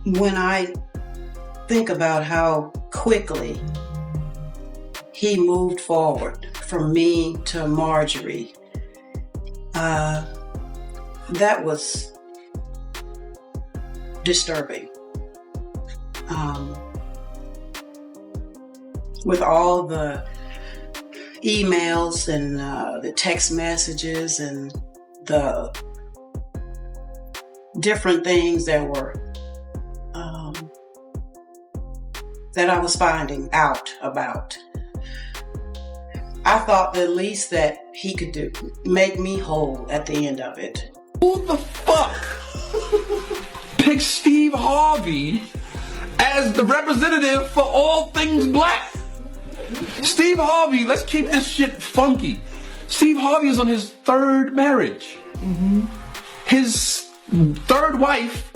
when I think about how quickly he moved forward from me to Marjorie, that was disturbing. With all the emails and the text messages and the different things that were that I was finding out about, I thought the least that he could do, make me whole at the end of it. Who the fuck picked Steve Harvey as the representative for all things black? Steve Harvey, let's keep this shit funky. Steve Harvey is on his third marriage. His third wife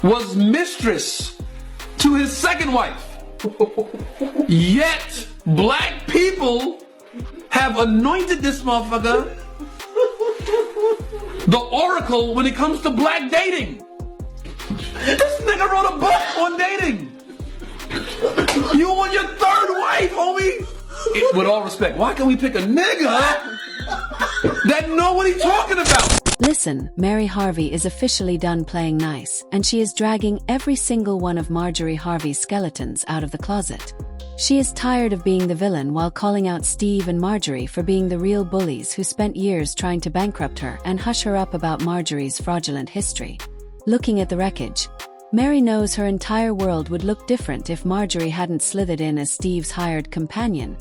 was mistress to his second wife. Yet, black people have anointed this motherfucker the oracle when it comes to black dating. This nigga wrote a book on dating. You on your third wife, homie. With all respect, why can't we pick a nigga that know what he's talking about? Listen, Mary Harvey is officially done playing nice, and she is dragging every single one of Marjorie Harvey's skeletons out of the closet. She is tired of being the villain while calling out Steve and Marjorie for being the real bullies who spent years trying to bankrupt her and hush her up about Marjorie's fraudulent history. Looking at the wreckage, Mary knows her entire world would look different if Marjorie hadn't slithered in as Steve's hired companion,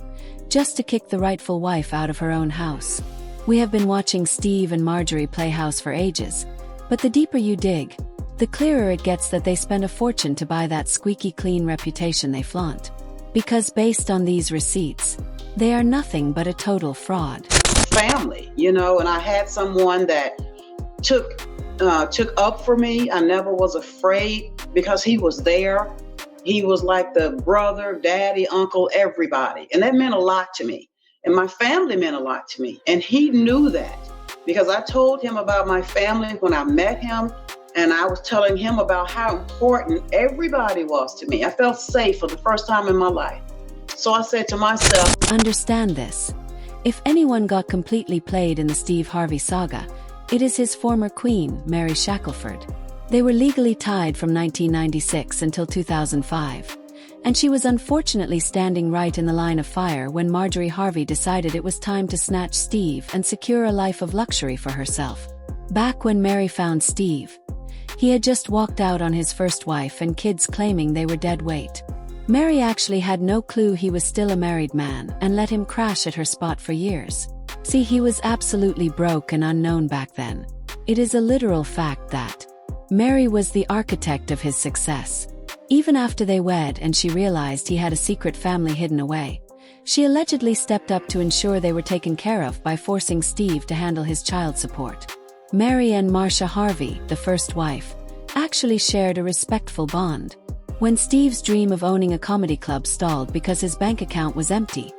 just to kick the rightful wife out of her own house. We have been watching Steve and Marjorie play house for ages, but the deeper you dig, the clearer it gets that they spend a fortune to buy that squeaky clean reputation they flaunt. Because based on these receipts, they are nothing but a total fraud. Family, and I had someone that took up for me. I never was afraid because he was there. He was like the brother, daddy, uncle, everybody. And that meant a lot to me. And my family meant a lot to me. And he knew that because I told him about my family when I met him. And I was telling him about how important everybody was to me. I felt safe for the first time in my life. So I said to myself, understand this. If anyone got completely played in the Steve Harvey saga, it is his former queen, Mary Shackelford. They were legally tied from 1996 until 2005. And she was unfortunately standing right in the line of fire when Marjorie Harvey decided it was time to snatch Steve and secure a life of luxury for herself. Back when Mary found Steve, he had just walked out on his first wife and kids claiming they were dead weight. Mary actually had no clue he was still a married man and let him crash at her spot for years. See, he was absolutely broke and unknown back then. It is a literal fact that Mary was the architect of his success. Even after they wed and she realized he had a secret family hidden away, she allegedly stepped up to ensure they were taken care of by forcing Steve to handle his child support. Mary and Marcia Harvey, the first wife, actually shared a respectful bond. When Steve's dream of owning a comedy club stalled because his bank account was empty,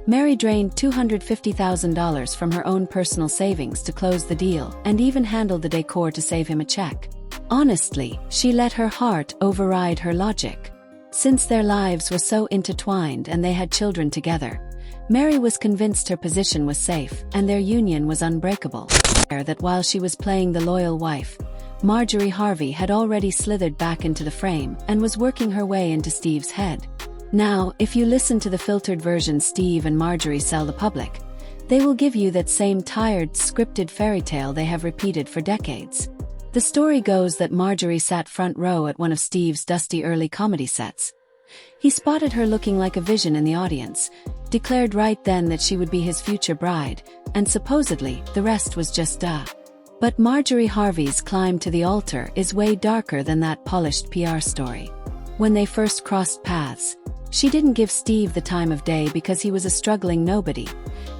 Mary drained $250,000 from her own personal savings to close the deal and even handled the decor to save him a check. Honestly, she let her heart override her logic. Since their lives were so intertwined and they had children together, Mary was convinced her position was safe and their union was unbreakable. That while she was playing the loyal wife, Marjorie Harvey had already slithered back into the frame and was working her way into Steve's head. Now, if you listen to the filtered version Steve and Marjorie sell the public, they will give you that same tired, scripted fairy tale they have repeated for decades. The story goes that Marjorie sat front row at one of Steve's dusty early comedy sets. He spotted her looking like a vision in the audience, declared right then that she would be his future bride, and supposedly, the rest was just duh. But Marjorie Harvey's climb to the altar is way darker than that polished PR story. When they first crossed paths, she didn't give Steve the time of day because he was a struggling nobody,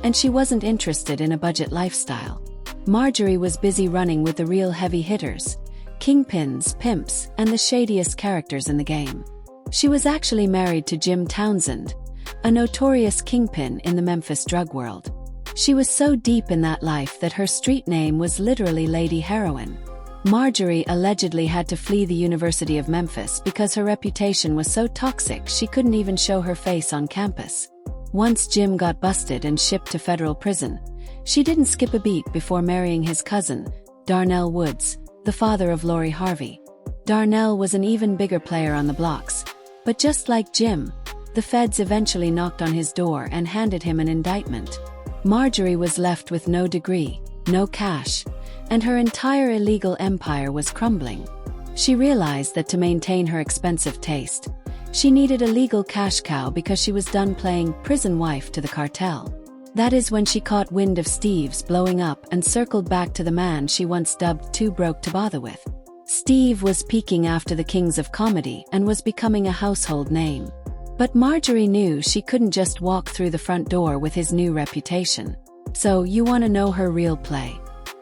and she wasn't interested in a budget lifestyle. Marjorie was busy running with the real heavy hitters, kingpins, pimps, and the shadiest characters in the game. She was actually married to Jim Townsend, a notorious kingpin in the Memphis drug world. She was so deep in that life that her street name was literally Lady Heroin. Marjorie allegedly had to flee the University of Memphis because her reputation was so toxic she couldn't even show her face on campus. Once Jim got busted and shipped to federal prison, she didn't skip a beat before marrying his cousin, Darnell Woods, the father of Lori Harvey. Darnell was an even bigger player on the blocks, but just like Jim, the feds eventually knocked on his door and handed him an indictment. Marjorie was left with no degree, no cash, and her entire illegal empire was crumbling. She realized that to maintain her expensive taste, she needed a legal cash cow because she was done playing prison wife to the cartel. That is when she caught wind of Steve's blowing up and circled back to the man she once dubbed too broke to bother with. Steve was peaking after the Kings of Comedy and was becoming a household name. But Marjorie knew she couldn't just walk through the front door with his new reputation. So, you want to know her real play?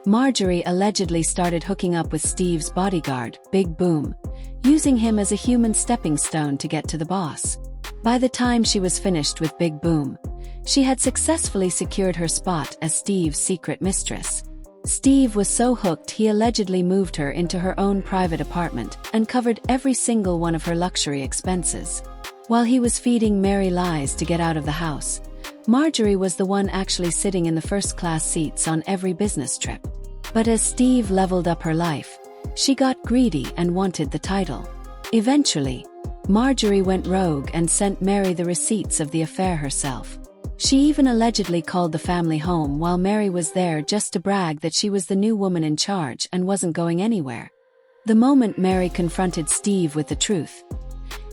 Marjorie allegedly started hooking up with Steve's bodyguard, Big Boom, using him as a human stepping stone to get to the boss. By the time she was finished with Big Boom, she had successfully secured her spot as Steve's secret mistress. Steve was so hooked he allegedly moved her into her own private apartment and covered every single one of her luxury expenses. While he was feeding Mary lies to get out of the house, Marjorie was the one actually sitting in the first-class seats on every business trip. But as Steve leveled up her life, she got greedy and wanted the title. Eventually, Marjorie went rogue and sent Mary the receipts of the affair herself. She even allegedly called the family home while Mary was there just to brag that she was the new woman in charge and wasn't going anywhere. The moment Mary confronted Steve with the truth,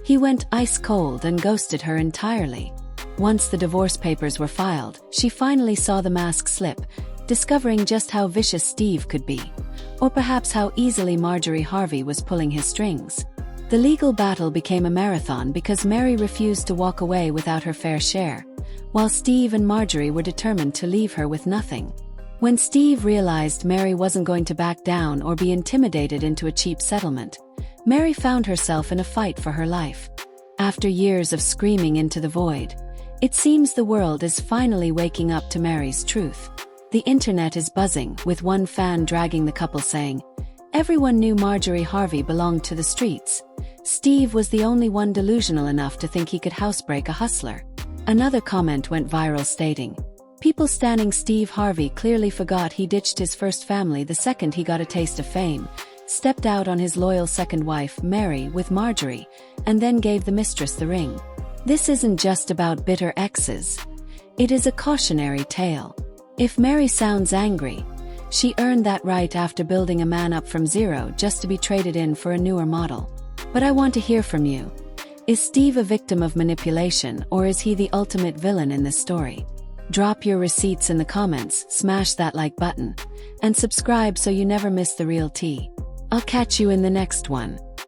he went ice cold and ghosted her entirely. Once the divorce papers were filed, she finally saw the mask slip, discovering just how vicious Steve could be, or perhaps how easily Marjorie Harvey was pulling his strings. The legal battle became a marathon because Mary refused to walk away without her fair share, while Steve and Marjorie were determined to leave her with nothing. When Steve realized Mary wasn't going to back down or be intimidated into a cheap settlement, Mary found herself in a fight for her life. After years of screaming into the void, it seems the world is finally waking up to Mary's truth. The internet is buzzing, with one fan dragging the couple saying, "Everyone knew Marjorie Harvey belonged to the streets. Steve was the only one delusional enough to think he could housebreak a hustler." Another comment went viral stating, "People standing Steve Harvey clearly forgot he ditched his first family the second he got a taste of fame, stepped out on his loyal second wife, Mary, with Marjorie, and then gave the mistress the ring." This isn't just about bitter exes. It is a cautionary tale. If Mary sounds angry, she earned that right after building a man up from zero just to be traded in for a newer model. But I want to hear from you. Is Steve a victim of manipulation, or is he the ultimate villain in this story? Drop your receipts in the comments, smash that like button, and subscribe so you never miss the real tea. I'll catch you in the next one.